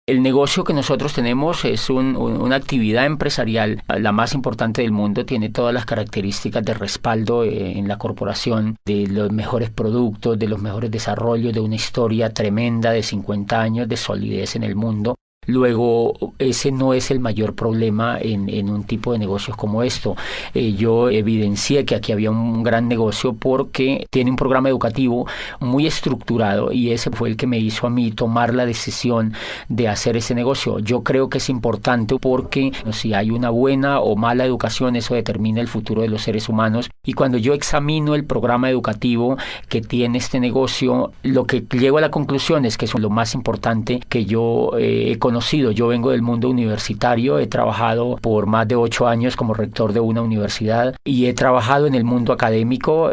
El negocio que nosotros tenemos es una actividad empresarial, la más importante del mundo, tiene todas las características de respaldo en la corporación, de los mejores productos, de los mejores desarrollos, de una historia tremenda de 50 años de solidez en el mundo. Luego, ese no es el mayor problema en un tipo de negocios como esto. Yo evidencié que aquí había un gran negocio porque tiene un programa educativo muy estructurado y ese fue el que me hizo a mí tomar la decisión de hacer ese negocio. Yo creo que es importante porque si hay una buena o mala educación, eso determina el futuro de los seres humanos. Y cuando yo examino el programa educativo que tiene este negocio, lo que llego a la conclusión es que es lo más importante que yo he conocido. Yo vengo del mundo universitario, he trabajado por más de 8 años como rector de una universidad y he trabajado en el mundo académico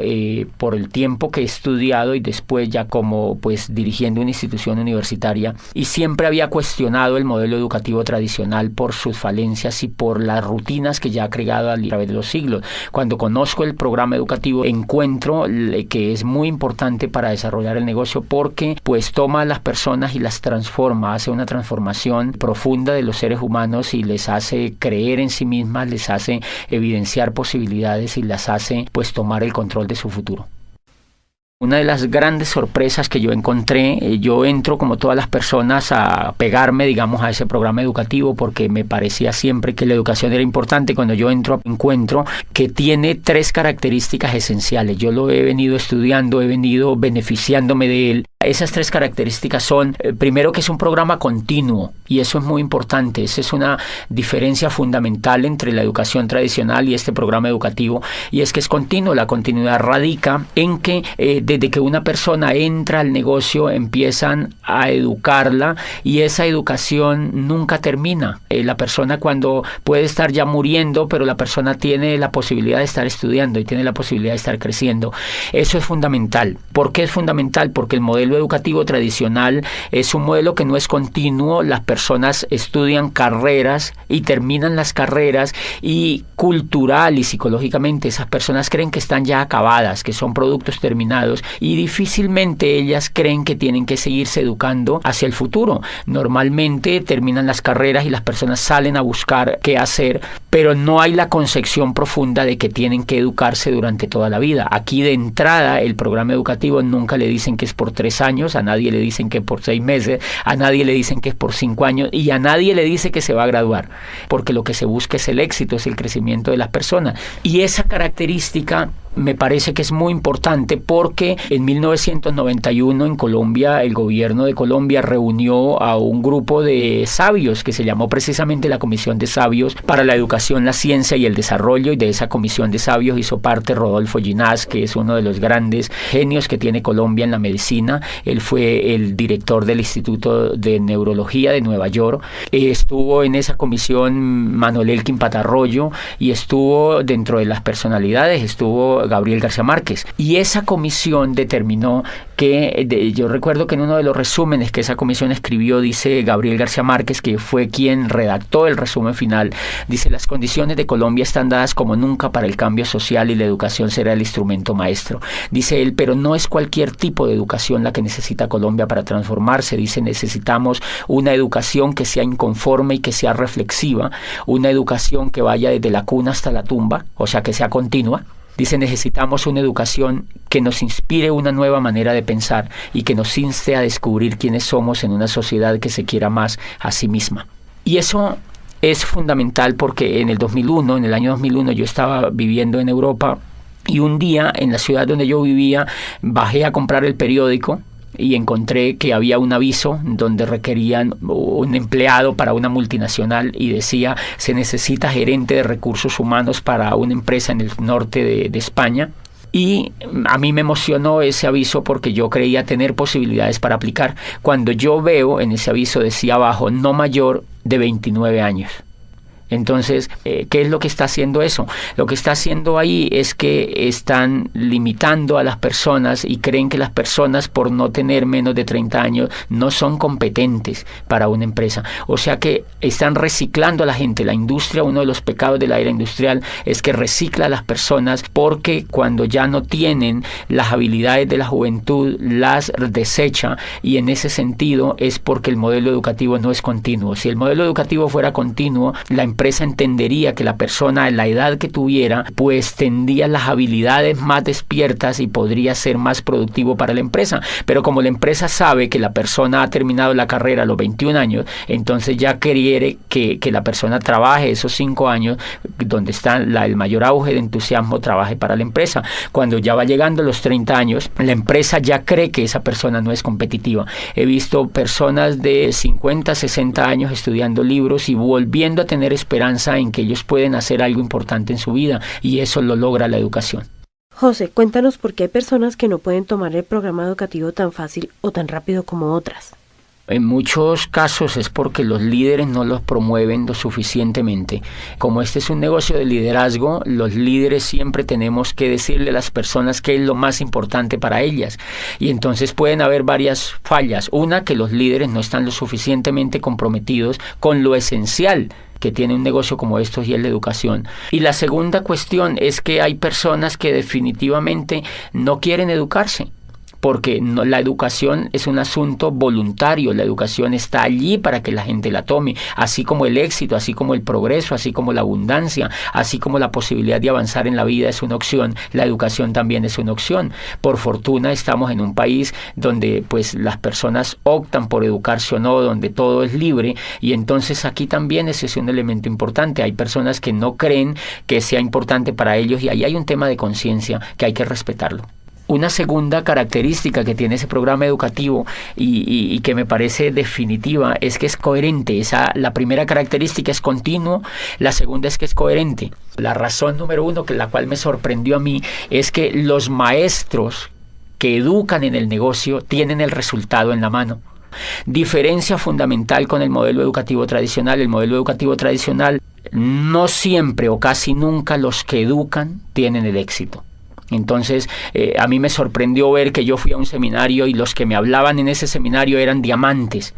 por el tiempo que he estudiado y después ya como dirigiendo una institución universitaria, y siempre había cuestionado el modelo educativo tradicional por sus falencias y por las rutinas que ya ha creado a través de los siglos. Cuando conozco el programa educativo encuentro que es muy importante para desarrollar el negocio porque toma a las personas y las transforma, hace una transformación profunda de los seres humanos y les hace creer en sí mismas, les hace evidenciar posibilidades y las hace tomar el control de su futuro. Una de las grandes sorpresas que yo encontré, yo entro como todas las personas a pegarme, digamos, a ese programa educativo porque me parecía siempre que la educación era importante. Cuando yo entro, encuentro que tiene 3 características esenciales. Yo lo he venido estudiando, he venido beneficiándome de él. Esas 3 características son, primero, que es un programa continuo y eso es muy importante. Esa es una diferencia fundamental entre la educación tradicional y este programa educativo, y es que es continuo. La continuidad radica en que desde que una persona entra al negocio empiezan a educarla y esa educación nunca termina. La persona cuando puede estar ya muriendo, pero la persona tiene la posibilidad de estar estudiando y tiene la posibilidad de estar creciendo. Eso es fundamental. ¿Por qué es fundamental? Porque el modelo educativo tradicional es un modelo que no es continuo. Las personas estudian carreras y terminan las carreras y cultural y psicológicamente esas personas creen que están ya acabadas, que son productos terminados y difícilmente ellas creen que tienen que seguirse educando hacia el futuro. Normalmente terminan las carreras y las personas salen a buscar qué hacer, pero no hay la concepción profunda de que tienen que educarse durante toda la vida. Aquí de entrada el programa educativo nunca le dicen que es por 3 años, a nadie le dicen que por 6 meses, a nadie le dicen que es por 5 años y a nadie le dice que se va a graduar, porque lo que se busca es el éxito, es el crecimiento de las personas. Y esa característica me parece que es muy importante porque en 1991 en Colombia, el gobierno de Colombia reunió a un grupo de sabios que se llamó precisamente la Comisión de Sabios para la Educación, la Ciencia y el Desarrollo, y de esa Comisión de Sabios hizo parte Rodolfo Ginás, que es uno de los grandes genios que tiene Colombia en la medicina. Él fue el director del Instituto de Neurología de Nueva York. Estuvo en esa comisión Manuel Elkin Patarroyo y estuvo dentro de las personalidades, estuvo Gabriel García Márquez, y esa comisión determinó que, yo recuerdo que en uno de los resúmenes que esa comisión escribió, dice Gabriel García Márquez, que fue quien redactó el resumen final, dice: las condiciones de Colombia están dadas como nunca para el cambio social y la educación será el instrumento maestro. Dice él, pero no es cualquier tipo de educación la que necesita Colombia para transformarse. Dice, necesitamos una educación que sea inconforme y que sea reflexiva, una educación que vaya desde la cuna hasta la tumba, o sea, que sea continua. Dice, necesitamos una educación que nos inspire una nueva manera de pensar y que nos inste a descubrir quiénes somos en una sociedad que se quiera más a sí misma. Y eso es fundamental porque en el año 2001, yo estaba viviendo en Europa y un día en la ciudad donde yo vivía bajé a comprar el periódico y encontré que había un aviso donde requerían un empleado para una multinacional y decía: se necesita gerente de recursos humanos para una empresa en el norte de España. Y a mí me emocionó ese aviso porque yo creía tener posibilidades para aplicar. Cuando yo veo en ese aviso decía abajo: no mayor de 29 años. Entonces, ¿qué es lo que está haciendo eso? Lo que está haciendo ahí es que están limitando a las personas y creen que las personas, por no tener menos de 30 años, no son competentes para una empresa. O sea que están reciclando a la gente. La industria, uno de los pecados de la era industrial es que recicla a las personas, porque cuando ya no tienen las habilidades de la juventud las desecha, y en ese sentido es porque el modelo educativo no es continuo. Si el modelo educativo fuera continuo, la empresa entendería que la persona, en la edad que tuviera, pues tendría las habilidades más despiertas y podría ser más productivo para la empresa. Pero como la empresa sabe que la persona ha terminado la carrera a los 21 años, entonces ya quiere que la persona trabaje esos 5 años, donde está el mayor auge de entusiasmo, trabaje para la empresa. Cuando ya va llegando a los 30 años, la empresa ya cree que esa persona no es competitiva. He visto personas de 50, 60 años estudiando libros y volviendo a tener esperanza en que ellos pueden hacer algo importante en su vida, y eso lo logra la educación. José, cuéntanos por qué hay personas que no pueden tomar el programa educativo tan fácil o tan rápido como otras. En muchos casos es porque los líderes no los promueven lo suficientemente. Como este es un negocio de liderazgo, los líderes siempre tenemos que decirle a las personas qué es lo más importante para ellas. Y entonces pueden haber varias fallas. Una, que los líderes no están lo suficientemente comprometidos con lo esencial que tiene un negocio como estos, y es la educación. Y la segunda cuestión es que hay personas que definitivamente no quieren educarse, porque la educación es un asunto voluntario. La educación está allí para que la gente la tome, así como el éxito, así como el progreso, así como la abundancia, así como la posibilidad de avanzar en la vida es una opción. La educación también es una opción. Por fortuna estamos en un país donde pues las personas optan por educarse o no, donde todo es libre, y entonces aquí también ese es un elemento importante. Hay personas que no creen que sea importante para ellos, y ahí hay un tema de conciencia que hay que respetarlo. Una segunda característica que tiene ese programa educativo y que me parece definitiva es que es coherente. La primera característica es continuo, la segunda es que es coherente. La razón número uno, la cual me sorprendió a mí, es que los maestros que educan en el negocio tienen el resultado en la mano. Diferencia fundamental con el modelo educativo tradicional. El modelo educativo tradicional, no siempre o casi nunca los que educan tienen el éxito. Entonces, a mí me sorprendió ver que yo fui a un seminario y los que me hablaban en ese seminario eran diamantes.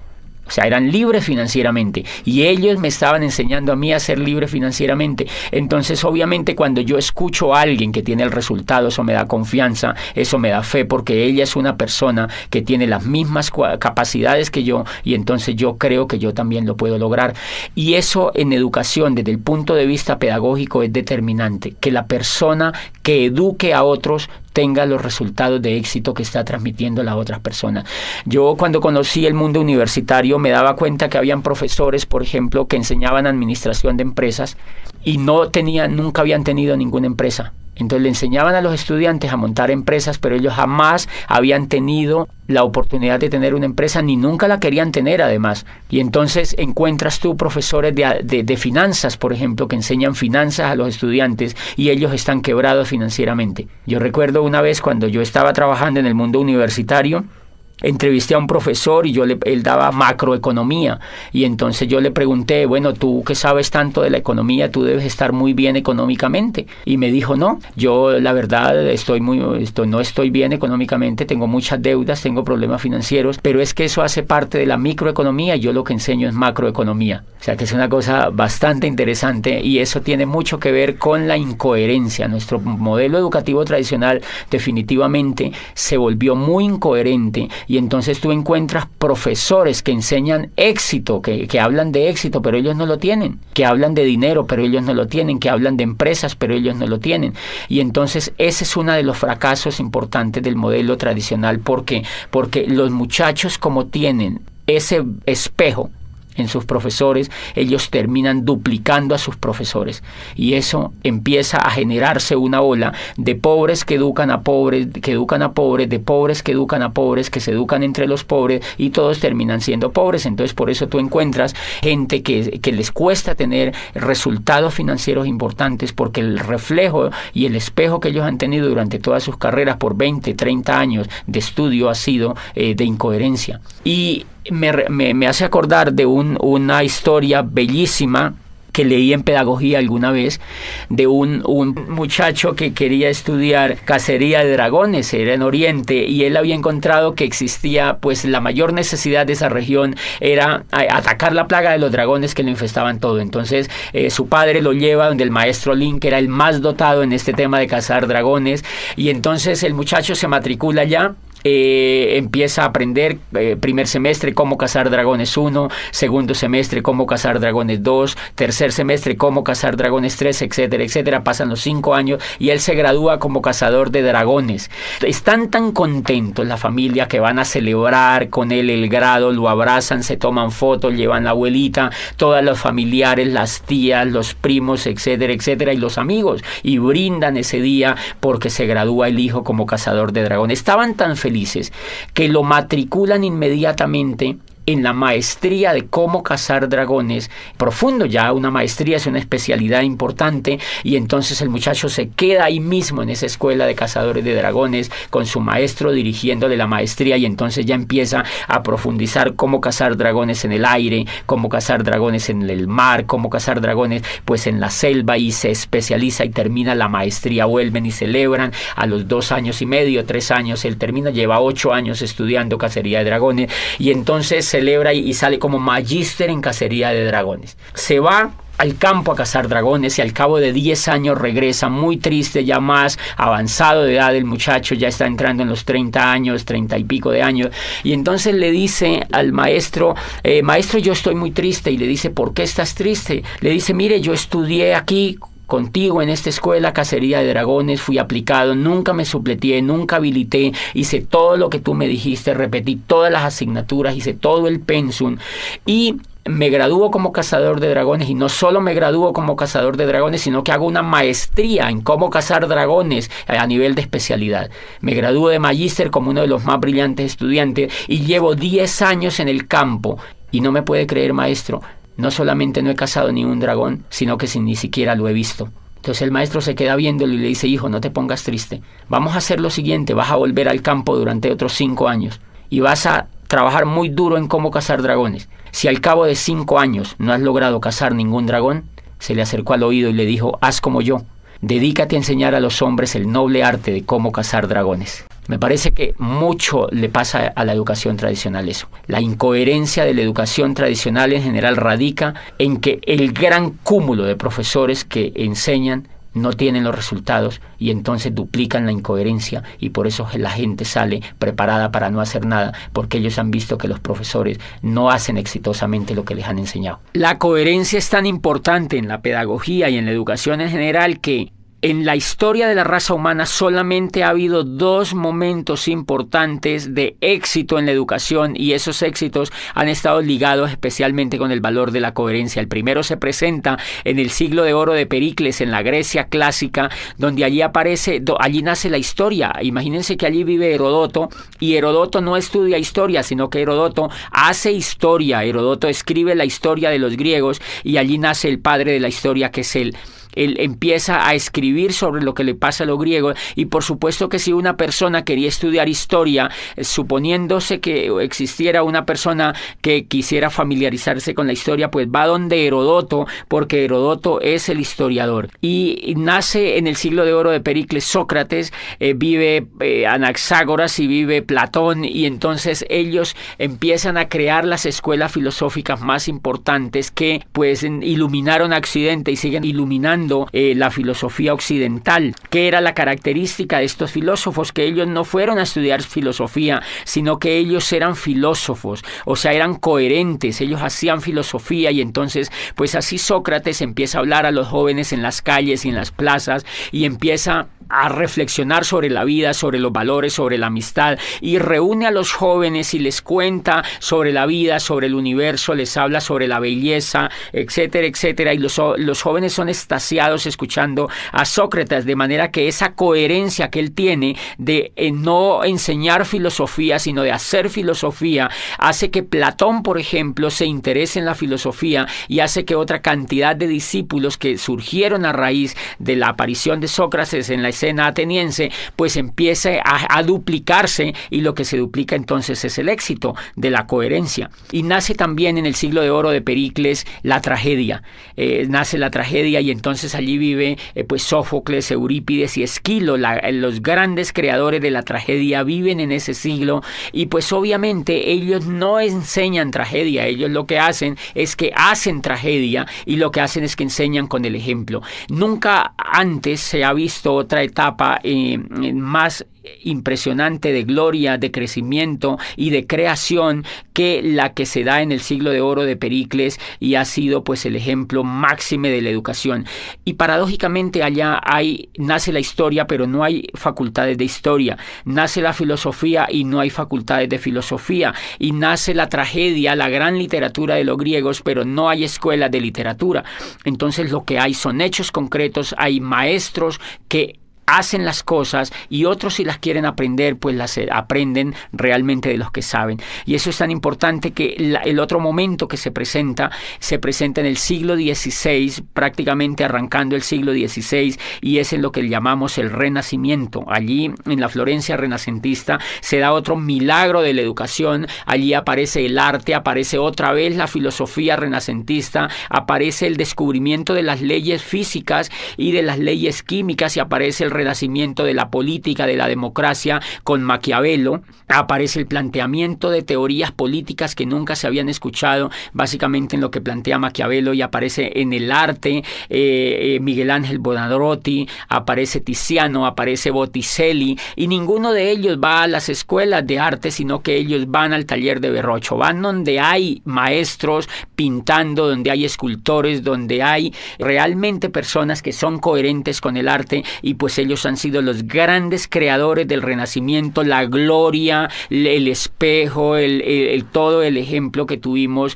O sea, eran libres financieramente, y ellos me estaban enseñando a mí a ser libre financieramente. Entonces, obviamente, cuando yo escucho a alguien que tiene el resultado, eso me da confianza, eso me da fe, porque ella es una persona que tiene las mismas capacidades que yo, y entonces yo creo que yo también lo puedo lograr. Y eso en educación, desde el punto de vista pedagógico, es determinante, que la persona que eduque a otros tenga los resultados de éxito que está transmitiendo a las otras personas. Yo, cuando conocí el mundo universitario, me daba cuenta que habían profesores, por ejemplo, que enseñaban administración de empresas y nunca habían tenido ninguna empresa. Entonces le enseñaban a los estudiantes a montar empresas, pero ellos jamás habían tenido la oportunidad de tener una empresa, ni nunca la querían tener además. Y entonces encuentras tú profesores de finanzas, por ejemplo, que enseñan finanzas a los estudiantes y ellos están quebrados financieramente. Yo recuerdo una vez cuando yo estaba trabajando en el mundo universitario, entrevisté a un profesor y él daba macroeconomía, y entonces yo le pregunté, bueno, tú que sabes tanto de la economía, tú debes estar muy bien económicamente, y me dijo, no, yo la verdad no estoy bien económicamente, tengo muchas deudas, tengo problemas financieros, pero es que eso hace parte de la microeconomía y yo lo que enseño es macroeconomía. O sea que es una cosa bastante interesante, y eso tiene mucho que ver con la incoherencia. Nuestro modelo educativo tradicional definitivamente se volvió muy incoherente, y entonces tú encuentras profesores que enseñan éxito, que hablan de éxito, pero ellos no lo tienen, que hablan de dinero, pero ellos no lo tienen, que hablan de empresas, pero ellos no lo tienen. Y entonces ese es uno de los fracasos importantes del modelo tradicional. ¿Por qué? Porque los muchachos, como tienen ese espejo en sus profesores, ellos terminan duplicando a sus profesores, y eso empieza a generarse una ola de pobres que educan a pobres, de pobres que educan a pobres, que se educan entre los pobres, y todos terminan siendo pobres. Entonces por eso tú encuentras gente que les cuesta tener resultados financieros importantes, porque el reflejo y el espejo que ellos han tenido durante todas sus carreras por 20, 30 años de estudio ha sido de incoherencia. Y me hace acordar de una historia bellísima que leí en pedagogía alguna vez de un muchacho que quería estudiar cacería de dragones, era en Oriente, y él había encontrado que existía, pues la mayor necesidad de esa región era atacar la plaga de los dragones que lo infestaban todo. Entonces su padre lo lleva donde el maestro Lin, que era el más dotado en este tema de cazar dragones, y entonces el muchacho se matricula allá. Empieza a aprender primer semestre cómo cazar dragones 1, segundo semestre cómo cazar dragones 2, tercer semestre cómo cazar dragones 3, etcétera, etcétera. Pasan los 5 años y él se gradúa como cazador de dragones. Están tan contentos la familia que van a celebrar con él el grado, lo abrazan, se toman fotos, llevan la abuelita, todos los familiares, las tías, los primos, etcétera, etcétera, y los amigos, y brindan ese día porque se gradúa el hijo como cazador de dragones. Estaban tan felices que lo matriculan inmediatamente en la maestría de cómo cazar dragones, profundo ya, una maestría es una especialidad importante, y entonces el muchacho se queda ahí mismo en esa escuela de cazadores de dragones con su maestro dirigiéndole la maestría, y entonces ya empieza a profundizar cómo cazar dragones en el aire, cómo cazar dragones en el mar, cómo cazar dragones pues en la selva, y se especializa y termina la maestría. Vuelven y celebran a los 2 años y medio, 3 años, él termina, lleva 8 años estudiando cacería de dragones, y entonces celebra y sale como magíster en cacería de dragones. Se va al campo a cazar dragones y al cabo de 10 años regresa muy triste, ya más avanzado de edad el muchacho, ya está entrando en los 30 años, 30 y pico de años, y entonces le dice al maestro, maestro, yo estoy muy triste, y le dice, ¿por qué estás triste? Le dice, mire, yo estudié aquí contigo en esta escuela cacería de dragones, fui aplicado, nunca me supleteé, nunca habilité, hice todo lo que tú me dijiste, repetí todas las asignaturas, hice todo el pensum, y me gradúo como cazador de dragones, y no solo me gradúo como cazador de dragones, sino que hago una maestría en cómo cazar dragones a nivel de especialidad. Me gradúo de magíster como uno de los más brillantes estudiantes, y llevo 10 años en el campo, y no me puede creer, maestro, no solamente no he cazado ni un dragón, sino que ni siquiera lo he visto. Entonces el maestro se queda viéndolo y le dice, hijo, no te pongas triste. Vamos a hacer lo siguiente, vas a volver al campo durante otros 5 años y vas a trabajar muy duro en cómo cazar dragones. Si al cabo de 5 años no has logrado cazar ningún dragón, se le acercó al oído y le dijo, haz como yo, dedícate a enseñar a los hombres el noble arte de cómo cazar dragones. Me parece que mucho le pasa a la educación tradicional eso. La incoherencia de la educación tradicional en general radica en que el gran cúmulo de profesores que enseñan no tienen los resultados, y entonces duplican la incoherencia, y por eso la gente sale preparada para no hacer nada, porque ellos han visto que los profesores no hacen exitosamente lo que les han enseñado. La coherencia es tan importante en la pedagogía y en la educación en general que en la historia de la raza humana solamente ha habido 2 momentos importantes de éxito en la educación, y esos éxitos han estado ligados especialmente con el valor de la coherencia. El primero se presenta en el siglo de oro de Pericles, en la Grecia clásica, donde allí nace la historia. Imagínense que allí vive Herodoto, y Herodoto no estudia historia, sino que Herodoto hace historia. Herodoto escribe la historia de los griegos, y allí nace el padre de la historia, que es él. Él empieza a escribir sobre lo que le pasa a los griegos, y por supuesto que si una persona quería estudiar historia, suponiéndose que existiera una persona que quisiera familiarizarse con la historia, pues va donde Herodoto, porque Herodoto es el historiador. Y nace en el siglo de oro de Pericles Sócrates, vive Anaxágoras y vive Platón, y entonces ellos empiezan a crear las escuelas filosóficas más importantes que pues iluminaron a Occidente y siguen iluminando la filosofía occidental. ¿Qué era la característica de estos filósofos? Que ellos no fueron a estudiar filosofía, sino que ellos eran filósofos, o sea, eran coherentes, ellos hacían filosofía, y entonces pues así Sócrates empieza a hablar a los jóvenes en las calles y en las plazas, y empieza a reflexionar sobre la vida, sobre los valores, sobre la amistad, y reúne a los jóvenes y les cuenta sobre la vida, sobre el universo, les habla sobre la belleza, etcétera, etcétera, y los jóvenes son extasiados escuchando a Sócrates, de manera que esa coherencia que él tiene de no enseñar filosofía, sino de hacer filosofía, hace que Platón, por ejemplo, se interese en la filosofía, y hace que otra cantidad de discípulos que surgieron a raíz de la aparición de Sócrates en la escena ateniense, pues empiece a duplicarse, y lo que se duplica entonces es el éxito de la coherencia. Y nace también en el siglo de oro de Pericles la tragedia. Nace la tragedia, y entonces allí vive pues Sófocles, Eurípides y Esquilo, los grandes creadores de la tragedia viven en ese siglo, y pues obviamente ellos no enseñan tragedia, ellos lo que hacen es que hacen tragedia, y lo que hacen es que enseñan con el ejemplo. Nunca antes se ha visto otra etapa más impresionante de gloria, de crecimiento y de creación que la que se da en el siglo de oro de Pericles, y ha sido pues el ejemplo máximo de la educación. Y paradójicamente allá nace la historia, pero no hay facultades de historia, nace la filosofía y no hay facultades de filosofía, y nace la tragedia, la gran literatura de los griegos, pero no hay escuelas de literatura. Entonces lo que hay son hechos concretos, hay maestros que hacen las cosas, y otros, si las quieren aprender, pues las aprenden realmente de los que saben. Y eso es tan importante que el otro momento que se presenta en el siglo XVI, prácticamente arrancando el siglo XVI, y es en lo que llamamos el Renacimiento. Allí, en la Florencia renacentista, se da otro milagro de la educación. Allí aparece el arte, aparece otra vez la filosofía renacentista, aparece el descubrimiento de las leyes físicas y de las leyes químicas, y aparece el renacimiento de la política, de la democracia con Maquiavelo. Aparece el planteamiento de teorías políticas que nunca se habían escuchado, básicamente en lo que plantea Maquiavelo, y aparece en el arte Miguel Ángel Buonarroti, aparece Tiziano, aparece Botticelli, y ninguno de ellos va a las escuelas de arte, sino que ellos van al taller de Verrocchio, van donde hay maestros pintando, donde hay escultores, donde hay realmente personas que son coherentes con el arte, y pues ellos han sido los grandes creadores del Renacimiento, la gloria, el espejo, todo el ejemplo que tuvimos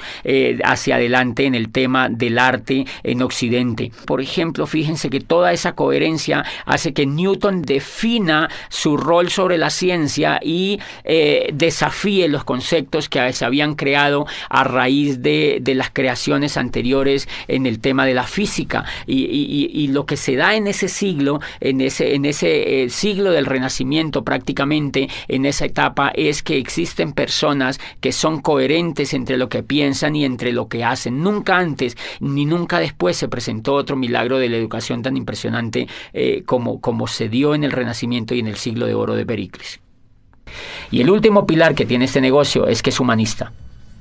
hacia adelante en el tema del arte en Occidente. Por ejemplo, fíjense que toda esa coherencia hace que Newton defina su rol sobre la ciencia y desafíe los conceptos que se habían creado a raíz de las creaciones anteriores en el tema de la física. Y lo que se da en ese siglo, en ese siglo del Renacimiento, prácticamente en esa etapa, es que existen personas que son coherentes entre lo que piensan y entre lo que hacen. Nunca antes ni nunca después se presentó otro milagro de la educación tan impresionante como se dio en el Renacimiento y en el siglo de oro de Pericles. Y el último pilar que tiene este negocio es que es humanista.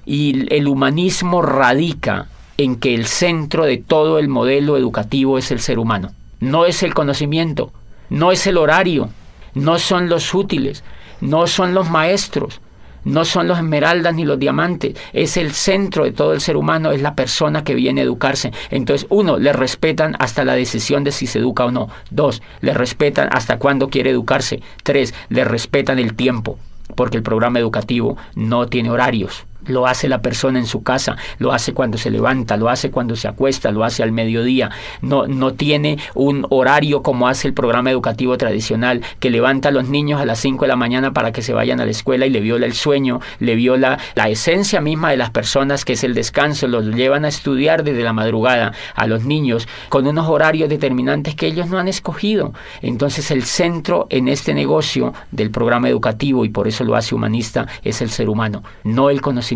Y el humanismo radica en que el centro de todo el modelo educativo es el ser humano. No es el conocimiento, no es el horario, no son los útiles, no son los maestros, no son los esmeraldas ni los diamantes. Es el centro de todo el ser humano, es la persona que viene a educarse. Entonces, 1, le respetan hasta la decisión de si se educa o no. 2, le respetan hasta cuándo quiere educarse. 3, le respetan el tiempo, porque el programa educativo no tiene horarios. Lo hace la persona en su casa, lo hace cuando se levanta, lo hace cuando se acuesta, lo hace al mediodía. No tiene un horario como hace el programa educativo tradicional, que levanta a los niños a las 5 de la mañana para que se vayan a la escuela y le viola el sueño, le viola la esencia misma de las personas, que es el descanso. Los llevan a estudiar desde la madrugada a los niños con unos horarios determinantes que ellos no han escogido. Entonces el centro en este negocio del programa educativo, y por eso lo hace humanista, es el ser humano, no el conocimiento,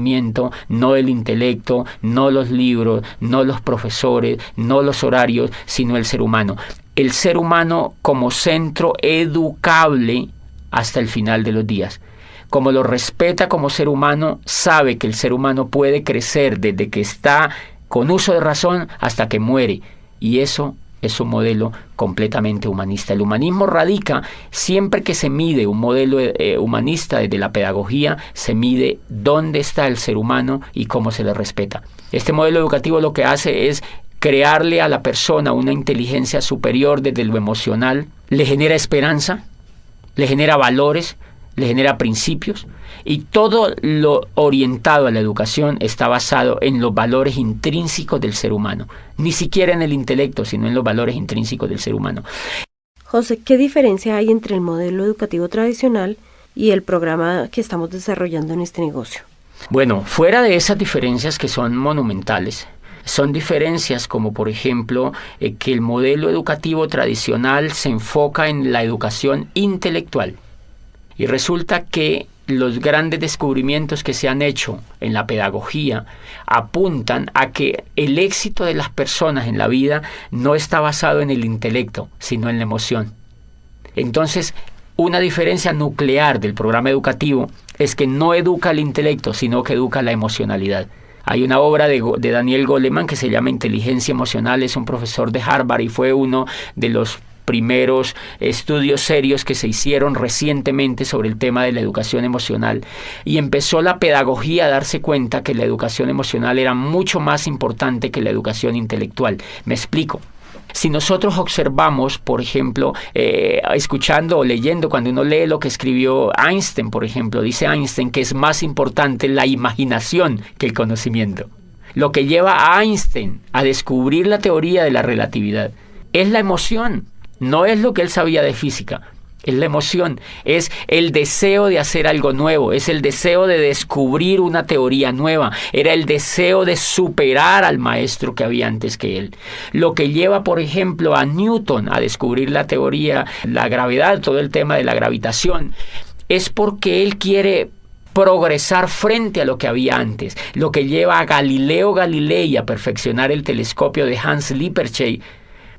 no el intelecto, no los libros, no los profesores, no los horarios, sino el ser humano. El ser humano como centro educable hasta el final de los días. Como lo respeta como ser humano, sabe que el ser humano puede crecer desde que está con uso de razón hasta que muere. Y eso es un modelo completamente humanista. El humanismo radica, siempre que se mide un modelo humanista desde la pedagogía, se mide dónde está el ser humano y cómo se le respeta. Este modelo educativo lo que hace es crearle a la persona una inteligencia superior desde lo emocional, le genera esperanza, le genera valores, le genera principios, y todo lo orientado a la educación está basado en los valores intrínsecos del ser humano, ni siquiera en el intelecto, sino en los valores intrínsecos del ser humano. José, ¿qué diferencia hay entre el modelo educativo tradicional y el programa que estamos desarrollando en este negocio? Bueno, fuera de esas diferencias que son monumentales, Son diferencias como, por ejemplo, que el modelo educativo tradicional se enfoca en la educación intelectual. Y resulta que los grandes descubrimientos que se han hecho en la pedagogía apuntan a que el éxito de las personas en la vida no está basado en el intelecto, sino en la emoción. Entonces, una diferencia nuclear del programa educativo es que no educa el intelecto, sino que educa la emocionalidad. Hay una obra de Daniel Goleman que se llama Inteligencia Emocional, es un profesor de Harvard y fue uno de los primeros estudios serios que se hicieron recientemente sobre el tema de la educación emocional, y empezó la pedagogía a darse cuenta que la educación emocional era mucho más importante que la educación intelectual. Me explico. Si nosotros observamos, por ejemplo, escuchando o leyendo, cuando uno lee lo que escribió Einstein, por ejemplo, dice Einstein que es más importante la imaginación que el conocimiento. Lo que lleva a Einstein a descubrir la teoría de la relatividad es la emoción, no es lo que él sabía de física. Es la emoción, es el deseo de hacer algo nuevo, es el deseo de descubrir una teoría nueva, era el deseo de superar al maestro que había antes que él. Lo que lleva, por ejemplo, a Newton a descubrir la teoría, la gravedad, todo el tema de la gravitación, es porque él quiere progresar frente a lo que había antes. Lo que lleva a Galileo Galilei a perfeccionar el telescopio de Hans Lippershey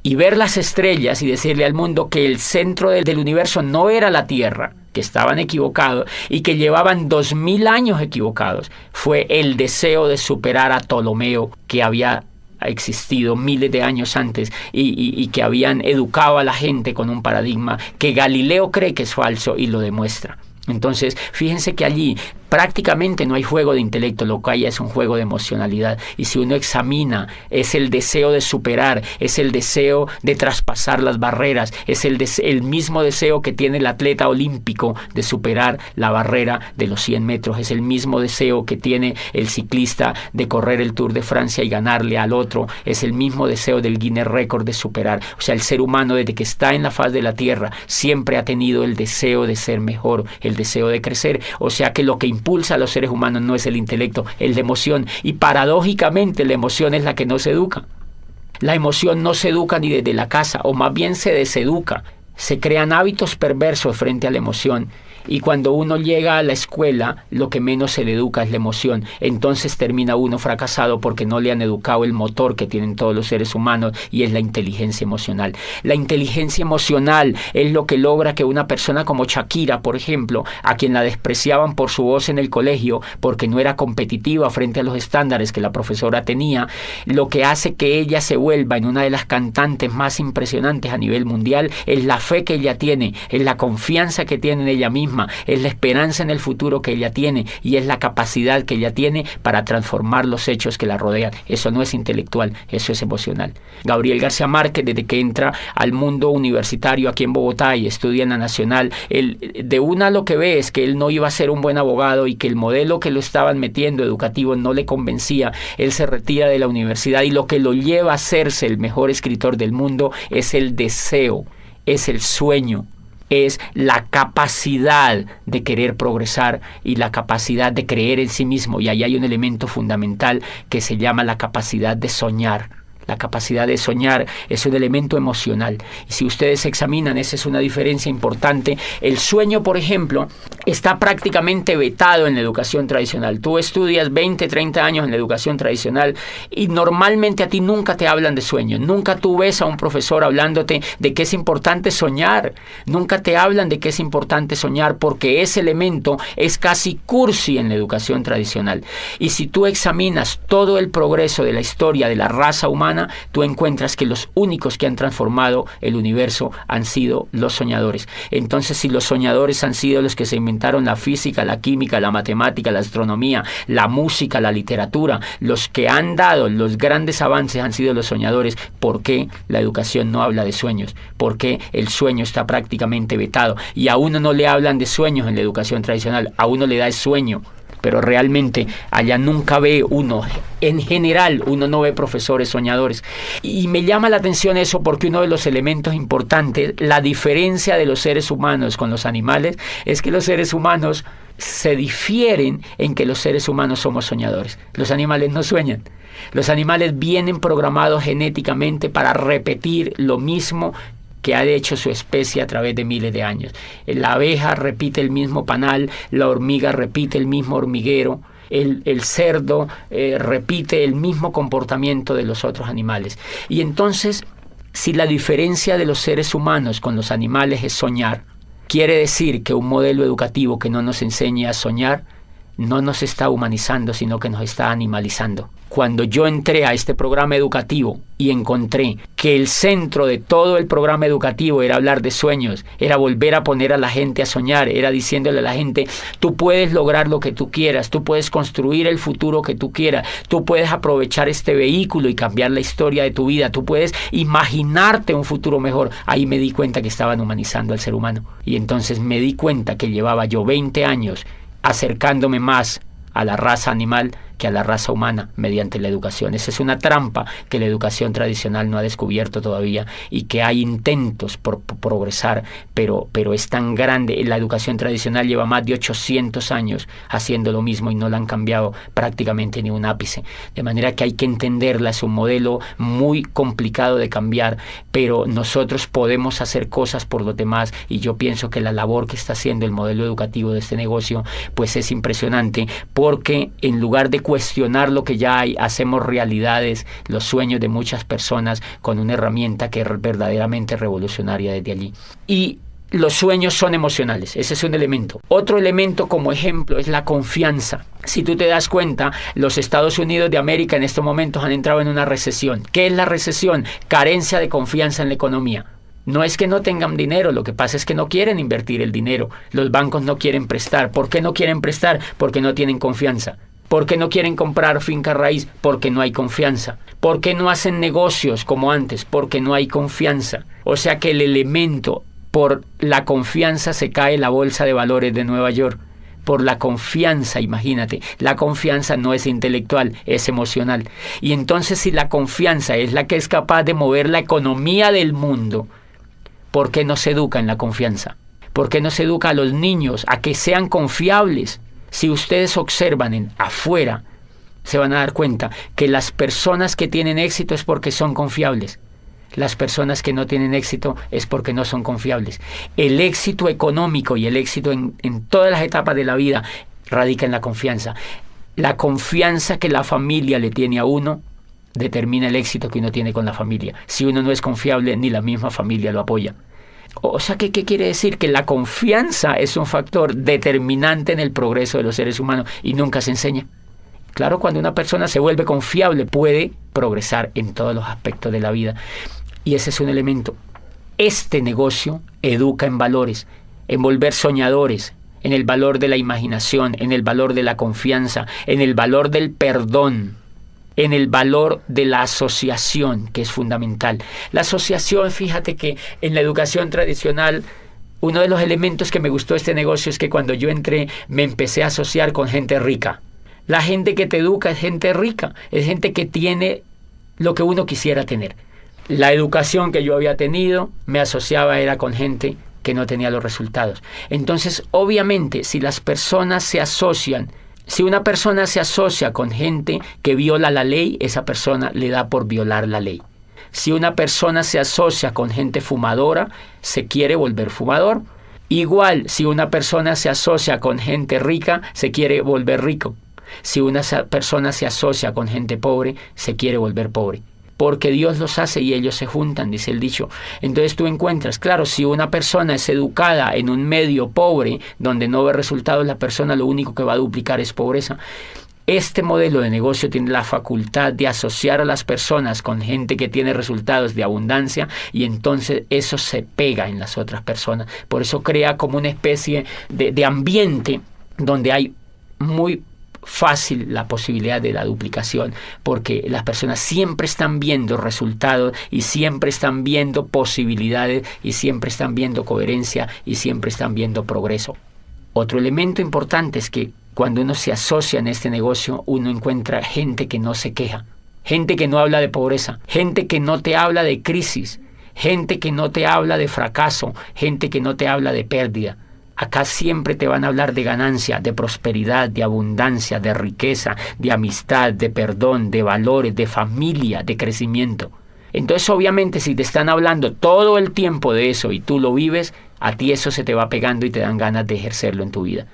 y ver las estrellas y decirle al mundo que el centro del universo no era la Tierra, que estaban equivocados y que llevaban 2000 años equivocados, fue el deseo de superar a Ptolomeo, que había existido miles de años antes y que habían educado a la gente con un paradigma que Galileo cree que es falso y lo demuestra. Entonces, fíjense que allí prácticamente no hay juego de intelecto, lo que hay es un juego de emocionalidad. Y si uno examina, es el deseo de superar, es el deseo de traspasar las barreras, es el mismo deseo que tiene el atleta olímpico de superar la barrera de los 100 metros, es el mismo deseo que tiene el ciclista de correr el Tour de Francia y ganarle al otro, es el mismo deseo del Guinness Record de superar. O sea, el ser humano desde que está en la faz de la tierra siempre ha tenido el deseo de ser mejor, el deseo de crecer. O sea que lo que impulsa a los seres humanos no es el intelecto, es la emoción, y paradójicamente la emoción es la que no se educa. La emoción no se educa ni desde la casa, o más bien se deseduca. Se crean hábitos perversos frente a la emoción, y cuando uno llega a la escuela, lo que menos se le educa es la emoción. Entonces termina uno fracasado porque no le han educado el motor que tienen todos los seres humanos, y es la inteligencia emocional. La inteligencia emocional es lo que logra que una persona como Shakira, por ejemplo, a quien la despreciaban por su voz en el colegio, porque no era competitiva frente a los estándares que la profesora tenía, lo que hace que ella se vuelva en una de las cantantes más impresionantes a nivel mundial es la fe que ella tiene, es la confianza que tiene en ella misma, es la esperanza en el futuro que ella tiene, y es la capacidad que ella tiene para transformar los hechos que la rodean. Eso no es intelectual, eso es emocional. Gabriel García Márquez, desde que entra al mundo universitario aquí en Bogotá y estudia en la Nacional, de una lo que ve es que él no iba a ser un buen abogado y que el modelo que lo estaban metiendo educativo no le convencía. Él se retira de la universidad, y lo que lo lleva a hacerse el mejor escritor del mundo es el deseo, es el sueño, es la capacidad de querer progresar y la capacidad de creer en sí mismo. Y ahí hay un elemento fundamental que se llama la capacidad de soñar. La capacidad de soñar es un elemento emocional. Y si ustedes examinan, esa es una diferencia importante. El sueño, por ejemplo, está prácticamente vetado en la educación tradicional. Tú estudias 20, 30 años en la educación tradicional y normalmente a ti nunca te hablan de sueño. Nunca tú ves a un profesor hablándote de que es importante soñar. Nunca te hablan de que es importante soñar, porque ese elemento es casi cursi en la educación tradicional. Y si tú examinas todo el progreso de la historia de la raza humana, tú encuentras que los únicos que han transformado el universo han sido los soñadores. Entonces, si los soñadores han sido los que se inventaron la física, la química, la matemática, la astronomía, la música, la literatura, los que han dado los grandes avances han sido los soñadores, ¿por qué la educación no habla de sueños? ¿Por qué el sueño está prácticamente vetado? Y a uno no le hablan de sueños en la educación tradicional, a uno le da el sueño. Pero realmente allá nunca ve uno, en general uno no ve profesores soñadores. Y me llama la atención eso porque uno de los elementos importantes, la diferencia de los seres humanos con los animales, es que los seres humanos se difieren en que los seres humanos somos soñadores. Los animales no sueñan. Los animales vienen programados genéticamente para repetir lo mismo que ha hecho su especie a través de miles de años. La abeja repite el mismo panal, la hormiga repite el mismo hormiguero, el cerdo repite el mismo comportamiento de los otros animales. Y entonces, si la diferencia de los seres humanos con los animales es soñar, quiere decir que un modelo educativo que no nos enseñe a soñar no nos está humanizando, sino que nos está animalizando. Cuando yo entré a este programa educativo y encontré que el centro de todo el programa educativo era hablar de sueños, era volver a poner a la gente a soñar, era diciéndole a la gente, tú puedes lograr lo que tú quieras, tú puedes construir el futuro que tú quieras, tú puedes aprovechar este vehículo y cambiar la historia de tu vida, tú puedes imaginarte un futuro mejor. Ahí me di cuenta que estaban humanizando al ser humano. Y entonces me di cuenta que llevaba yo 20 años acercándome más a la raza animal que a la raza humana mediante la educación. Esa es una trampa que la educación tradicional no ha descubierto todavía y que hay intentos por progresar, pero es tan grande. La educación tradicional lleva más de 800 años haciendo lo mismo y no la han cambiado prácticamente ni un ápice. De manera que hay que entenderla, es un modelo muy complicado de cambiar, pero nosotros podemos hacer cosas por los demás y yo pienso que la labor que está haciendo el modelo educativo de este negocio pues es impresionante, porque en lugar de cuestionar lo que ya hay, hacemos realidades los sueños de muchas personas con una herramienta que es verdaderamente revolucionaria desde allí. Y los sueños son emocionales, ese es un elemento. Otro elemento como ejemplo es la confianza. Si tú te das cuenta, los Estados Unidos de América en estos momentos han entrado en una recesión. ¿Qué es la recesión? Carencia de confianza en la economía. No es que no tengan dinero, lo que pasa es que no quieren invertir el dinero. Los bancos no quieren prestar. ¿Por qué no quieren prestar? Porque no tienen confianza. ¿Por qué no quieren comprar finca raíz? Porque no hay confianza. ¿Por qué no hacen negocios como antes? Porque no hay confianza. O sea que el elemento, por la confianza se cae la bolsa de valores de Nueva York. Por la confianza, imagínate, la confianza no es intelectual, es emocional. Y entonces si la confianza es la que es capaz de mover la economía del mundo, ¿por qué no se educa en la confianza? ¿Por qué no se educa a los niños a que sean confiables? Si ustedes observan afuera, se van a dar cuenta que las personas que tienen éxito es porque son confiables. Las personas que no tienen éxito es porque no son confiables. El éxito económico y el éxito en todas las etapas de la vida radica en la confianza. La confianza que la familia le tiene a uno determina el éxito que uno tiene con la familia. Si uno no es confiable, ni la misma familia lo apoya. O sea, ¿qué quiere decir? Que la confianza es un factor determinante en el progreso de los seres humanos y nunca se enseña. Claro, cuando una persona se vuelve confiable, puede progresar en todos los aspectos de la vida. Y ese es un elemento. Este negocio educa en valores, en volver soñadores, en el valor de la imaginación, en el valor de la confianza, en el valor del perdón, en el valor de la asociación, que es fundamental. La asociación, fíjate que en la educación tradicional, uno de los elementos que me gustó de este negocio es que cuando yo entré me empecé a asociar con gente rica. La gente que te educa es gente rica, es gente que tiene lo que uno quisiera tener. La educación que yo había tenido me asociaba era con gente que no tenía los resultados. Entonces, obviamente, si las personas se asocian, si una persona se asocia con gente que viola la ley, esa persona le da por violar la ley. Si una persona se asocia con gente fumadora, se quiere volver fumador. Igual, si una persona se asocia con gente rica, se quiere volver rico. Si una persona se asocia con gente pobre, se quiere volver pobre. Porque Dios los hace y ellos se juntan, dice el dicho. Entonces tú encuentras, claro, si una persona es educada en un medio pobre, donde no ve resultados, la persona lo único que va a duplicar es pobreza. Este modelo de negocio tiene la facultad de asociar a las personas con gente que tiene resultados de abundancia y entonces eso se pega en las otras personas. Por eso crea como una especie de ambiente donde hay muy fácil la posibilidad de la duplicación, porque las personas siempre están viendo resultados y siempre están viendo posibilidades y siempre están viendo coherencia y siempre están viendo progreso. Otro elemento importante es que cuando uno se asocia en este negocio, uno encuentra gente que no se queja, gente que no habla de pobreza, gente que no te habla de crisis, gente que no te habla de fracaso, gente que no te habla de pérdida. Acá siempre te van a hablar de ganancia, de prosperidad, de abundancia, de riqueza, de amistad, de perdón, de valores, de familia, de crecimiento. Entonces, obviamente, si te están hablando todo el tiempo de eso y tú lo vives, a ti eso se te va pegando y te dan ganas de ejercerlo en tu vida.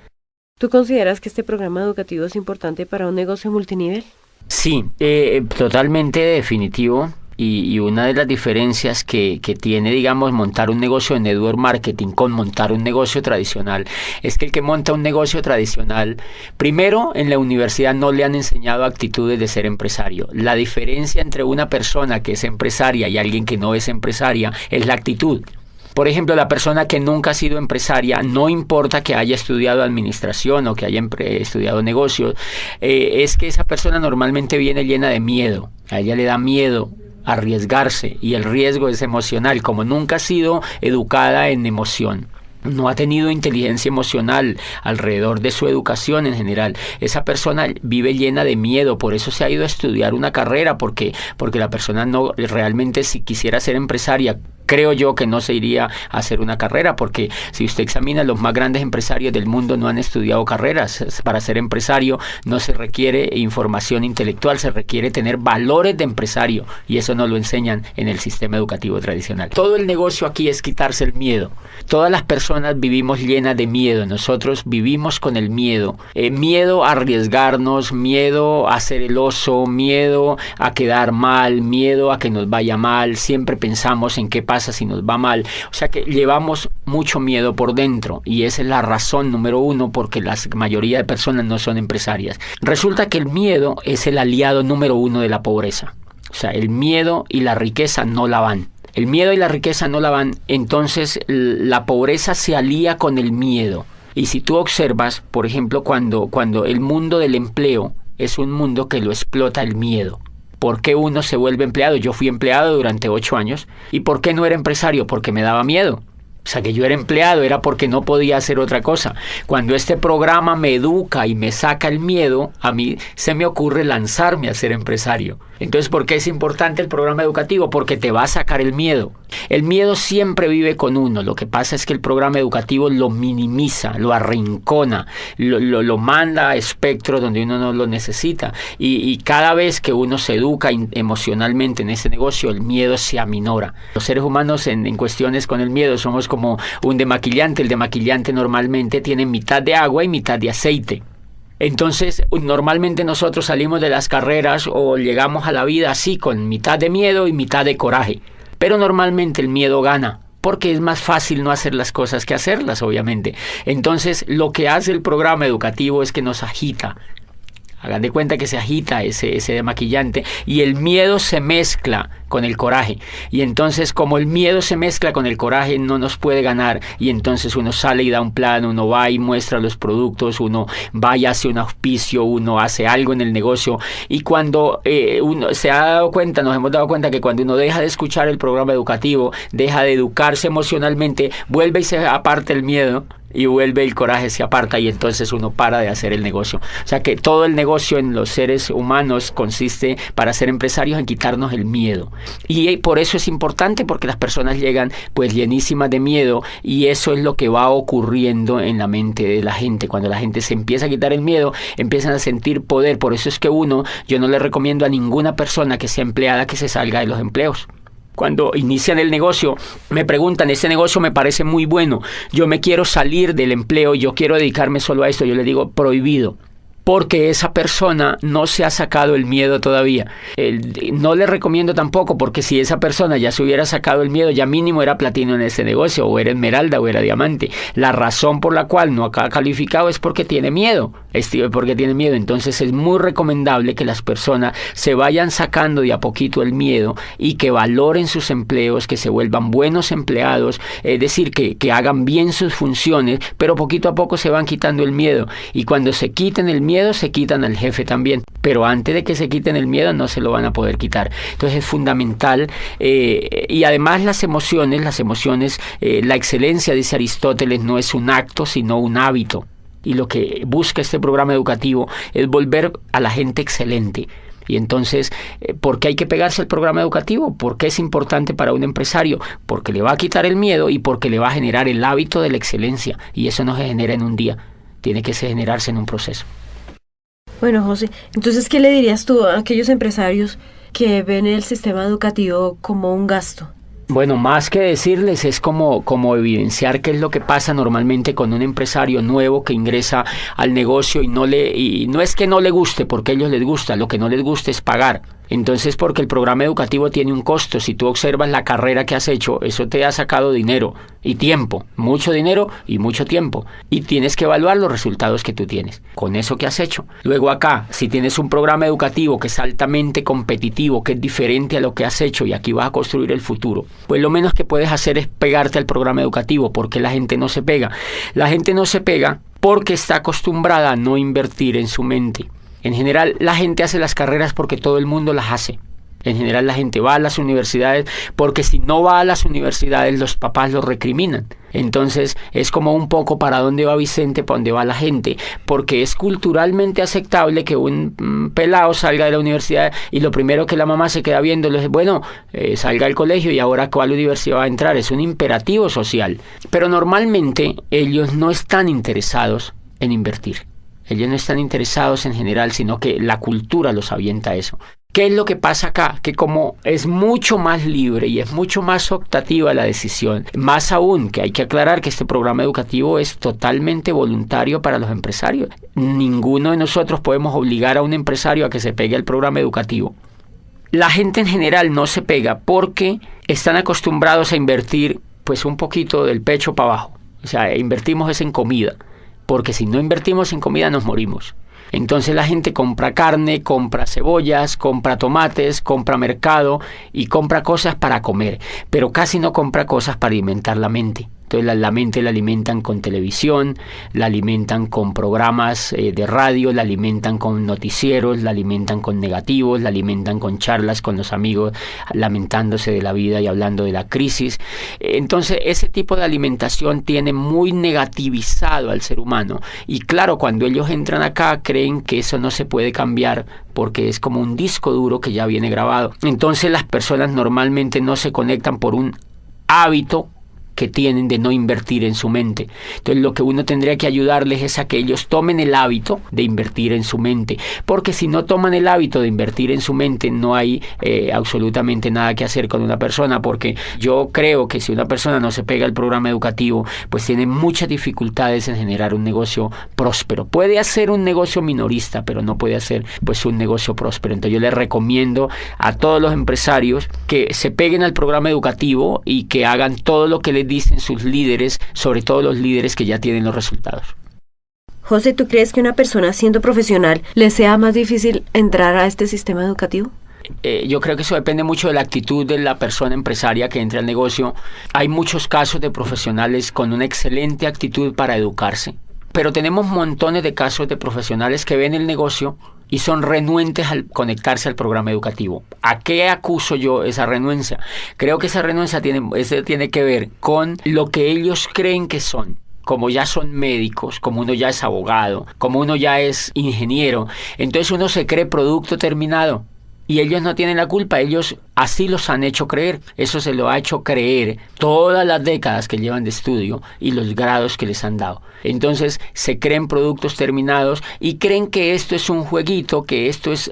¿Tú consideras que este programa educativo es importante para un negocio multinivel? Sí, totalmente definitivo. Y una de las diferencias que tiene, digamos, montar un negocio de network marketing con montar un negocio tradicional es que el que monta un negocio tradicional, primero, en la universidad no le han enseñado actitudes de ser empresario. La diferencia entre una persona que es empresaria y alguien que no es empresaria es la actitud. Por ejemplo, la persona que nunca ha sido empresaria, no importa que haya estudiado administración o que haya estudiado negocios, es que esa persona normalmente viene llena de miedo. A ella le da miedo arriesgarse, y el riesgo es emocional. Como nunca ha sido educada en emoción, no ha tenido inteligencia emocional alrededor de su educación en general, esa persona vive llena de miedo. Por eso se ha ido a estudiar una carrera, porque la persona no realmente, si quisiera ser empresaria, creo yo que no se iría a hacer una carrera, porque si usted examina, los más grandes empresarios del mundo no han estudiado carreras. Para ser empresario no se requiere información intelectual, se requiere tener valores de empresario, y eso no lo enseñan en el sistema educativo tradicional. Todo el negocio aquí es quitarse el miedo. Todas las personas vivimos llenas de miedo. Nosotros vivimos con el miedo. Miedo a arriesgarnos, miedo a ser el oso, miedo a quedar mal, miedo a que nos vaya mal. Siempre pensamos en qué pasa si nos va mal. O sea que llevamos mucho miedo por dentro, y esa es la razón número uno porque la mayoría de personas no son empresarias. Resulta que el miedo es el aliado número uno de la pobreza. O sea, el miedo y la riqueza no la van. El miedo y la riqueza no la van, entonces la pobreza se alía con el miedo. Y si tú observas, por ejemplo, cuando el mundo del empleo es un mundo que lo explota el miedo. ¿Por qué uno se vuelve empleado? Yo fui empleado durante 8 años. ¿Y por qué no era empresario? Porque me daba miedo. O sea, que yo era empleado era porque no podía hacer otra cosa. Cuando este programa me educa y me saca el miedo, a mí se me ocurre lanzarme a ser empresario. Entonces, ¿por qué es importante el programa educativo? Porque te va a sacar el miedo. El miedo siempre vive con uno. Lo que pasa es que el programa educativo lo minimiza, lo arrincona, lo manda a espectros donde uno no lo necesita. Y cada vez que uno se educa emocionalmente en ese negocio, el miedo se aminora. Los seres humanos en cuestiones con el miedo somos como un demaquillante. El demaquillante normalmente tiene mitad de agua y mitad de aceite. Entonces, normalmente nosotros salimos de las carreras o llegamos a la vida así, con mitad de miedo y mitad de coraje. Pero normalmente el miedo gana, porque es más fácil no hacer las cosas que hacerlas, obviamente. Entonces, lo que hace el programa educativo es que nos agita. Hagan de cuenta que se agita ese demaquillante, y el miedo se mezcla con el coraje. Y entonces, como el miedo se mezcla con el coraje, no nos puede ganar. Y entonces uno sale y da un plan, uno va y muestra los productos, uno va y hace un auspicio, uno hace algo en el negocio. Y cuando uno se ha dado cuenta, nos hemos dado cuenta que cuando uno deja de escuchar el programa educativo, deja de educarse emocionalmente, vuelve y se aparta el miedo, y vuelve el coraje, se aparta, y entonces uno para de hacer el negocio. O sea que todo el negocio en los seres humanos consiste, para ser empresarios, en quitarnos el miedo. Y por eso es importante, porque las personas llegan pues llenísimas de miedo, y eso es lo que va ocurriendo en la mente de la gente. Cuando la gente se empieza a quitar el miedo, empiezan a sentir poder. Por eso es que yo no le recomiendo a ninguna persona que sea empleada que se salga de los empleos. Cuando inician el negocio, me preguntan, este negocio me parece muy bueno, yo me quiero salir del empleo, yo quiero dedicarme solo a esto. Yo le digo, prohibido. Porque esa persona no se ha sacado el miedo todavía. No le recomiendo tampoco, porque si esa persona ya se hubiera sacado el miedo, ya mínimo era platino en ese negocio, o era esmeralda, o era diamante. La razón por la cual no ha calificado es porque tiene miedo. Entonces es muy recomendable que las personas se vayan sacando de a poquito el miedo, y que valoren sus empleos, que se vuelvan buenos empleados, es decir, que hagan bien sus funciones, pero poquito a poco se van quitando el miedo. Y cuando se quiten el miedo, se quitan al jefe también, pero antes de que se quiten el miedo no se lo van a poder quitar. Entonces es fundamental, y además las emociones, la excelencia, dice Aristóteles, no es un acto sino un hábito, y lo que busca este programa educativo es volver a la gente excelente. Y entonces, ¿por qué hay que pegarse al programa educativo? ¿Por qué es importante para un empresario? Porque le va a quitar el miedo y porque le va a generar el hábito de la excelencia. Y eso no se genera en un día, tiene que generarse en un proceso. Bueno, José, entonces, ¿qué le dirías tú a aquellos empresarios que ven el sistema educativo como un gasto? Bueno, más que decirles es como evidenciar qué es lo que pasa normalmente con un empresario nuevo que ingresa al negocio y no es que no le guste, porque a ellos les gusta, lo que no les gusta es pagar. Entonces, porque el programa educativo tiene un costo, si tú observas la carrera que has hecho, eso te ha sacado dinero y tiempo, mucho dinero y mucho tiempo, y tienes que evaluar los resultados que tú tienes con eso que has hecho. Luego acá, si tienes un programa educativo que es altamente competitivo, que es diferente a lo que has hecho y aquí vas a construir el futuro, pues lo menos que puedes hacer es pegarte al programa educativo. Porque la gente no se pega. La gente no se pega porque está acostumbrada a no invertir en su mente. En general, la gente hace las carreras porque todo el mundo las hace. En general, la gente va a las universidades porque si no va a las universidades, los papás lo recriminan. Entonces, es como un poco para dónde va Vicente, para dónde va la gente. Porque es culturalmente aceptable que un pelado salga de la universidad y lo primero que la mamá se queda viendo es, bueno, salga del colegio y ahora ¿cuál universidad va a entrar? Es un imperativo social. Pero normalmente ellos no están interesados en invertir. Ellos no están interesados en general, sino que la cultura los avienta a eso. ¿Qué es lo que pasa acá? Que como es mucho más libre y es mucho más optativa la decisión, más aún que hay que aclarar que este programa educativo es totalmente voluntario para los empresarios. Ninguno de nosotros podemos obligar a un empresario a que se pegue al programa educativo. La gente en general no se pega porque están acostumbrados a invertir pues un poquito del pecho para abajo. O sea, invertimos es en comida. Porque si no invertimos en comida nos morimos. Entonces la gente compra carne, compra cebollas, compra tomates, compra mercado y compra cosas para comer, pero casi no compra cosas para alimentar la mente. Entonces la mente la alimentan con televisión, la alimentan con programas de radio, la alimentan con noticieros, la alimentan con negativos, la alimentan con charlas con los amigos, lamentándose de la vida y hablando de la crisis. Entonces ese tipo de alimentación tiene muy negativizado al ser humano. Y claro, cuando ellos entran acá creen que eso no se puede cambiar porque es como un disco duro que ya viene grabado. Entonces las personas normalmente no se conectan por un hábito que tienen de no invertir en su mente. Entonces lo que uno tendría que ayudarles es a que ellos tomen el hábito de invertir en su mente, porque si no toman el hábito de invertir en su mente no hay absolutamente nada que hacer con una persona, porque yo creo que si una persona no se pega al programa educativo, pues tiene muchas dificultades en generar un negocio próspero. Puede hacer un negocio minorista, pero no puede hacer pues un negocio próspero. Entonces yo les recomiendo a todos los empresarios que se peguen al programa educativo y que hagan todo lo que les dicen sus líderes, sobre todo los líderes que ya tienen los resultados. José, ¿tú crees que una persona siendo profesional le sea más difícil entrar a este sistema educativo? Yo creo que eso depende mucho de la actitud de la persona empresaria que entre al negocio. Hay muchos casos de profesionales con una excelente actitud para educarse, pero tenemos montones de casos de profesionales que ven el negocio y son renuentes al conectarse al programa educativo. ¿A qué acuso yo esa renuencia? Creo que esa renuncia tiene que ver con lo que ellos creen que son. Como ya son médicos, como uno ya es abogado, como uno ya es ingeniero, entonces uno se cree producto terminado. Y ellos no tienen la culpa, ellos así los han hecho creer. Eso se lo ha hecho creer todas las décadas que llevan de estudio y los grados que les han dado. Entonces se creen productos terminados y creen que esto es un jueguito, que esto es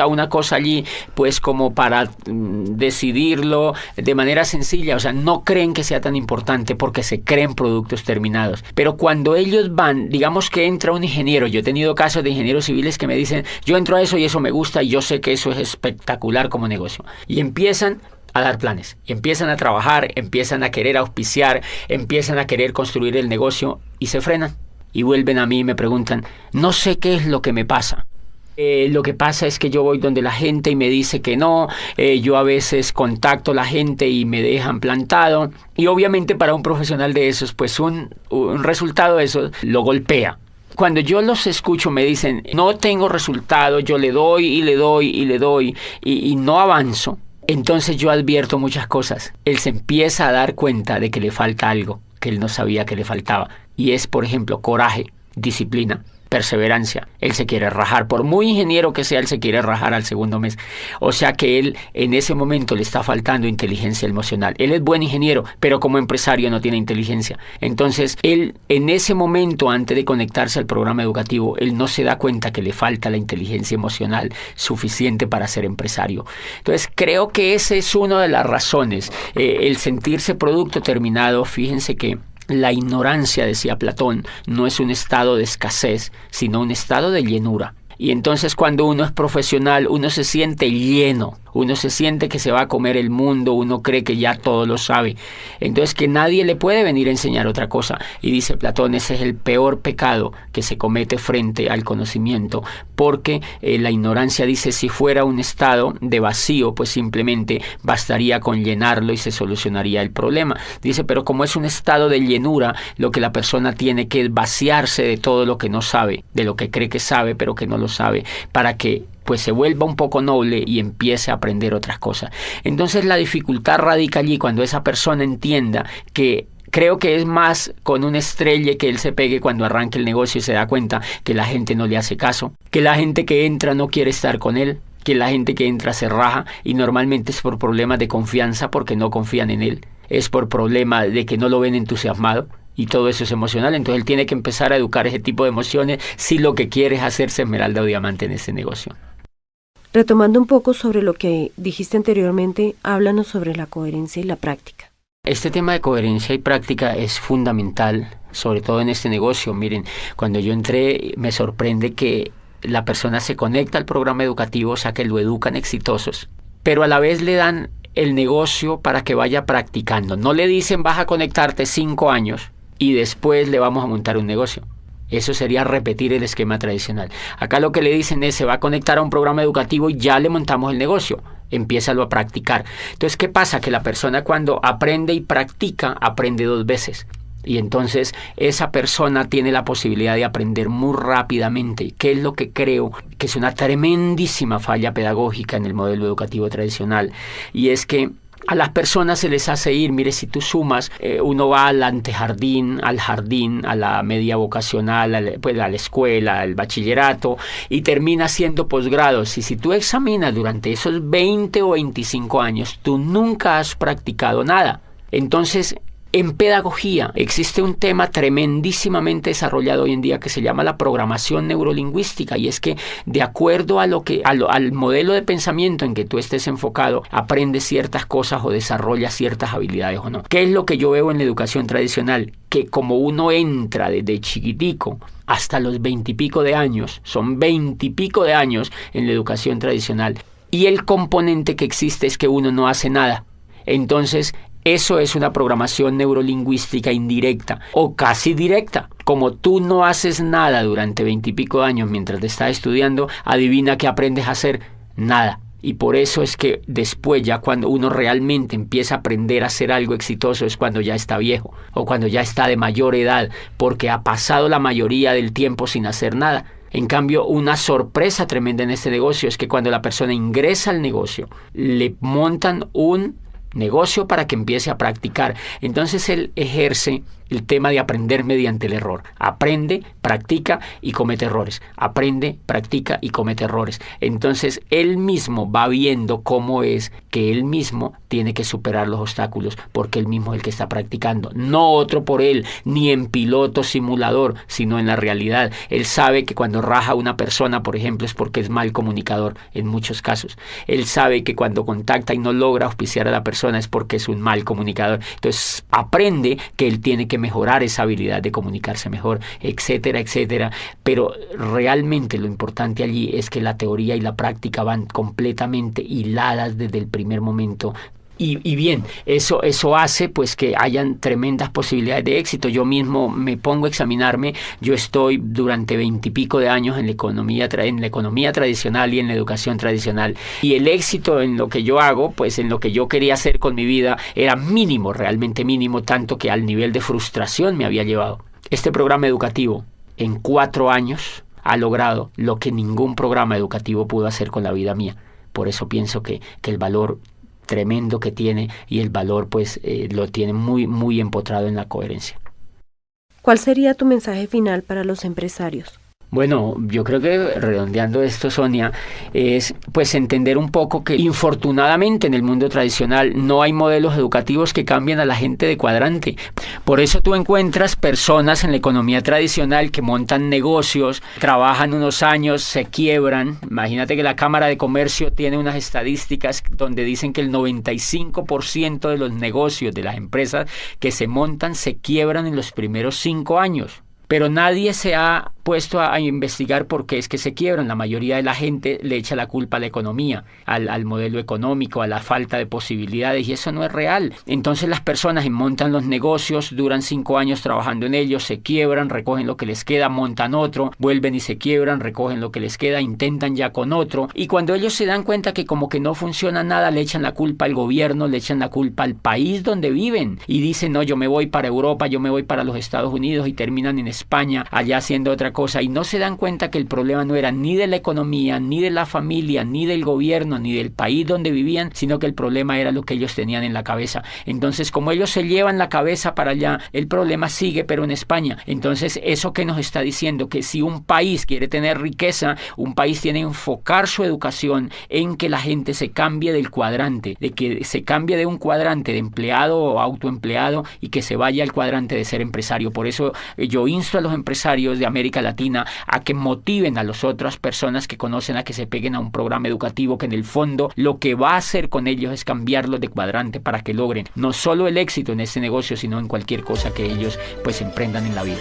una cosa allí pues como para decidirlo de manera sencilla. O sea, no creen que sea tan importante porque se creen productos terminados. Pero cuando ellos van, digamos que entra un ingeniero, yo he tenido casos de ingenieros civiles que me dicen, yo entro a eso y eso me gusta y yo sé que eso es espectacular como negocio. Y empiezan a dar planes, y empiezan a trabajar, empiezan a querer auspiciar, empiezan a querer construir el negocio y se frenan. Y vuelven a mí y me preguntan, no sé qué es lo que me pasa. Lo que pasa es que yo voy donde la gente y me dice que no, yo a veces contacto a la gente y me dejan plantado. Y obviamente para un profesional de esos, pues un resultado de eso lo golpea. Cuando yo los escucho me dicen, no tengo resultado, yo le doy y le doy y le doy y no avanzo, entonces yo advierto muchas cosas. Él se empieza a dar cuenta de que le falta algo que él no sabía que le faltaba. Y es, por ejemplo, coraje, disciplina, perseverancia. Él se quiere rajar, por muy ingeniero que sea, él se quiere rajar al segundo mes. O sea que él en ese momento le está faltando inteligencia emocional. Él es buen ingeniero, pero como empresario no tiene inteligencia. Entonces, él en ese momento, antes de conectarse al programa educativo, él no se da cuenta que le falta la inteligencia emocional suficiente para ser empresario. Entonces, creo que esa es una de las razones. El sentirse producto terminado, fíjense que la ignorancia, decía Platón, no es un estado de escasez, sino un estado de llenura. Y entonces cuando uno es profesional, uno se siente lleno, uno se siente que se va a comer el mundo, uno cree que ya todo lo sabe. Entonces que nadie le puede venir a enseñar otra cosa. Y dice Platón, ese es el peor pecado que se comete frente al conocimiento, porque la ignorancia, dice, si fuera un estado de vacío, pues simplemente bastaría con llenarlo y se solucionaría el problema. Dice, pero como es un estado de llenura, lo que la persona tiene que vaciarse de todo lo que no sabe, de lo que cree que sabe, pero que no lo sabe, para que pues se vuelva un poco noble y empiece a aprender otras cosas. Entonces la dificultad radica allí cuando esa persona entienda que creo que es más con un estrelle que él se pegue cuando arranque el negocio y se da cuenta que la gente no le hace caso, que la gente que entra no quiere estar con él, que la gente que entra se raja y normalmente es por problemas de confianza porque no confían en él, es por problema de que no lo ven entusiasmado. Y todo eso es emocional, entonces él tiene que empezar a educar ese tipo de emociones si lo que quiere es hacerse esmeralda o diamante en ese negocio. Retomando un poco sobre lo que dijiste anteriormente, háblanos sobre la coherencia y la práctica. Este tema de coherencia y práctica es fundamental, sobre todo en este negocio. Miren, cuando yo entré me sorprende que la persona se conecta al programa educativo, o sea que lo educan exitosos, pero a la vez le dan el negocio para que vaya practicando. No le dicen vas a conectarte 5 años y después le vamos a montar un negocio. Eso sería repetir el esquema tradicional. Acá lo que le dicen es se va a conectar a un programa educativo y ya le montamos el negocio. Empiézalo a practicar. Entonces, ¿qué pasa? Que la persona cuando aprende y practica, aprende 2 veces. Y entonces esa persona tiene la posibilidad de aprender muy rápidamente, que es lo que creo que es una tremendísima falla pedagógica en el modelo educativo tradicional. Y es que a las personas se les hace ir, mire, si tú sumas, uno va al antejardín, al jardín, a la media vocacional, a la escuela, al bachillerato, y termina haciendo posgrados. Y si tú examinas durante esos 20 o 25 años, tú nunca has practicado nada. Entonces, en pedagogía existe un tema tremendísimamente desarrollado hoy en día que se llama la programación neurolingüística, y es que de acuerdo a al modelo de pensamiento en que tú estés enfocado, aprendes ciertas cosas o desarrollas ciertas habilidades o no. ¿Qué es lo que yo veo en la educación tradicional? Que como uno entra desde chiquitico hasta los 20 y pico de años, son 20 y pico de años en la educación tradicional, y el componente que existe es que uno no hace nada. Entonces, eso es una programación neurolingüística indirecta o casi directa. Como tú no haces nada durante 20 y pico de años mientras te estás estudiando, adivina qué aprendes a hacer. Nada. Y por eso es que después, ya cuando uno realmente empieza a aprender a hacer algo exitoso, es cuando ya está viejo o cuando ya está de mayor edad, porque ha pasado la mayoría del tiempo sin hacer nada. En cambio, una sorpresa tremenda en este negocio es que cuando la persona ingresa al negocio, le montan un negocio para que empiece a practicar. Entonces él ejerce el tema de aprender mediante el error. Aprende, practica y comete errores. Aprende, practica y comete errores. Entonces él mismo va viendo cómo es que él mismo tiene que superar los obstáculos, porque él mismo es el que está practicando. No otro por él, ni en piloto simulador, sino en la realidad. Él sabe que cuando raja a una persona, por ejemplo, es porque es mal comunicador en muchos casos. Él sabe que cuando contacta y no logra auspiciar a la persona es porque es un mal comunicador. Entonces aprende que él tiene que mejorar esa habilidad de comunicarse mejor, etcétera, etcétera. Pero realmente lo importante allí es que la teoría y la práctica van completamente hiladas desde el primer momento. Y bien, eso hace pues que hayan tremendas posibilidades de éxito. Yo mismo me pongo a examinarme. Yo estoy durante 20 y pico de años en la economía tradicional y en la educación tradicional. Y el éxito en lo que yo hago, pues en lo que yo quería hacer con mi vida, era mínimo, realmente mínimo, tanto que al nivel de frustración me había llevado. Este programa educativo, en 4 años, ha logrado lo que ningún programa educativo pudo hacer con la vida mía. Por eso pienso que el valor tremendo que tiene y el valor pues lo tiene muy, muy empotrado en la coherencia. ¿Cuál sería tu mensaje final para los empresarios? Bueno, yo creo que redondeando esto, Sonia, es pues entender un poco que infortunadamente en el mundo tradicional no hay modelos educativos que cambien a la gente de cuadrante. Por eso tú encuentras personas en la economía tradicional que montan negocios, trabajan unos años, se quiebran. Imagínate que la Cámara de Comercio tiene unas estadísticas donde dicen que el 95% de los negocios de las empresas que se montan se quiebran en los primeros 5 años. Pero nadie se ha puesto a investigar por qué es que se quiebran. La mayoría de la gente le echa la culpa a la economía, al modelo económico, a la falta de posibilidades, y eso no es real. Entonces las personas montan los negocios, duran 5 años trabajando en ellos, se quiebran, recogen lo que les queda, montan otro, vuelven y se quiebran, recogen lo que les queda, intentan ya con otro, y cuando ellos se dan cuenta que como que no funciona nada, le echan la culpa al gobierno, le echan la culpa al país donde viven, y dicen, no, yo me voy para Europa, yo me voy para los Estados Unidos, y terminan en España, allá haciendo otra cosa, y no se dan cuenta que el problema no era ni de la economía, ni de la familia, ni del gobierno, ni del país donde vivían, sino que el problema era lo que ellos tenían en la cabeza. Entonces, como ellos se llevan la cabeza para allá, el problema sigue, pero en España. Entonces, eso que nos está diciendo, que si un país quiere tener riqueza, un país tiene que enfocar su educación en que la gente se cambie del cuadrante, de que se cambie de un cuadrante de empleado o autoempleado y que se vaya al cuadrante de ser empresario. Por eso yo insto a los empresarios de América Latina a que motiven a las otras personas que conocen a que se peguen a un programa educativo que en el fondo lo que va a hacer con ellos es cambiarlos de cuadrante para que logren no solo el éxito en este negocio, sino en cualquier cosa que ellos pues emprendan en la vida.